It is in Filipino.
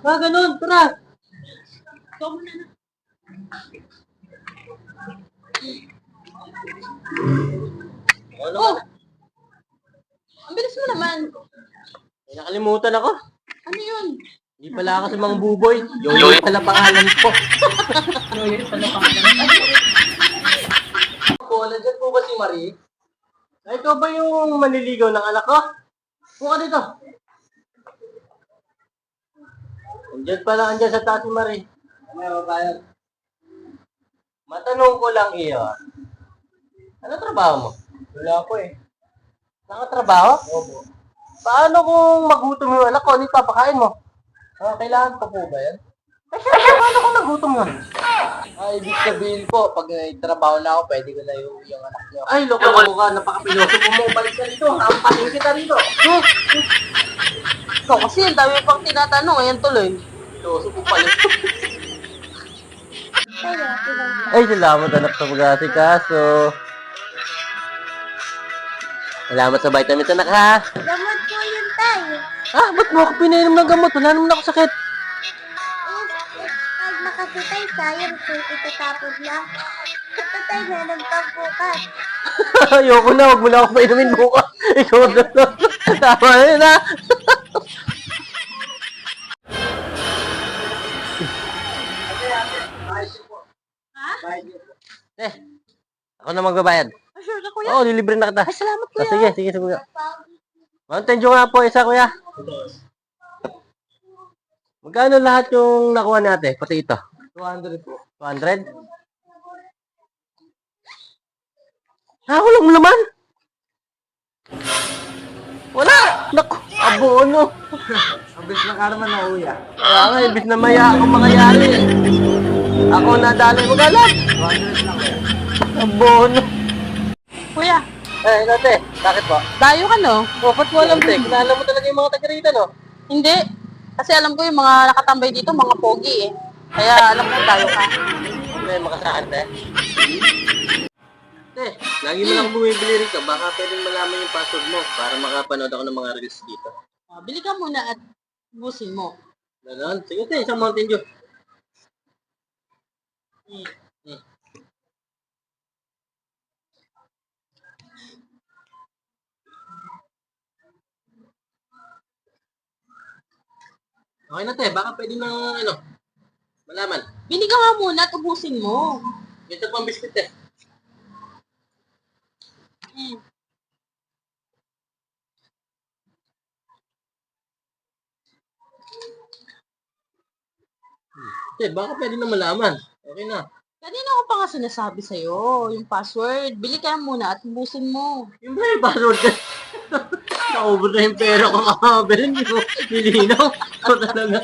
Ganun, tara. Ikaw muna na. Oh! Ang bilis mo naman. May nakalimutan ako. Ano yun? Hindi pala ako si Mang Buboy. Yoyoy pala pangalan ko. Yoyoy pala pangalan. Nandiyan po ba si Marie? Ay, ikaw ba yung manliligaw ng anak ko? Buka dito. Nandiyan pala, andyan sa taas si Marie. Ano ba yan? Matanong ko lang iyo. Ano trabaho mo? Wala po eh. Nakatrabaho? Opo. Paano kung magutom yung anak ko? Ano yung papakain mo? Kailangan pa po ba yan? Paano kung nagutom nga? Ibig sabihin po, pag trabaho na ako, pwede ko na yung anak niyo. Ay, loko ka. Napaka-piloso mo. Balik ka dito. Hampaling kita dito. Ikaw kasi, ang dami pang tinatanong. Ayan tuloy. Piloso po pala. Ay, salamat anak sa pag-asikaso. Salamat sa vitamins anak ha. Gamot po yun tayo. Ba't mo ako pinainom ng gamot? Wala naman ako sakit. Pag nakapitay tayo, itatapod lang. Patay na nagpagbukas. Ayoko na, huwag mo na ako painumin bukas. Ikaw na. Tama na yun ha. Ako na magbabayad. Sure ka, kuya? Oo, lilibre na kita. Ay, salamat, kuya. Sige, kuya. Mountain Dew nga po, isa kuya. Magkano lahat yung nakuha natin? Pati ito? 200 po. 200? Walang laman. Wala! Naku, abono. Ang bis ng karma na uya. Kaya nga, ibig na maya ako makayari. Ako nadali mo galat. 200 lang eh. Abono. Kuya, Nate, bakit po? dayo ka, no? Ba't mo alam, te? Kilala mo talaga yung mga taga-rita, no? Hindi. Kasi alam ko yung mga nakatambay dito, mga pogi eh. Kaya alam ko dayo ka. May makasaan, te. Te, lagi mo lang bumibili rito. Baka pwedeng malaman yung password mo para makapanood ako ng mga reels dito. Bili ka muna at busin mo. Ganon. Sige, te, isang Mountain Dew. Okay na, te. Baka pwedeng malaman. Bili ka nga muna at ubusin mo. Ito pang biscuit, te. Te, baka pwede na malaman. Okay na. Kanina ko pa nga sinasabi sa'yo, yung password. Bili ka muna at ubusin mo. Yung ba yung password ka? Naubod na yung pera ko kakabili. Hindi mo nilinaw. Ito talaga.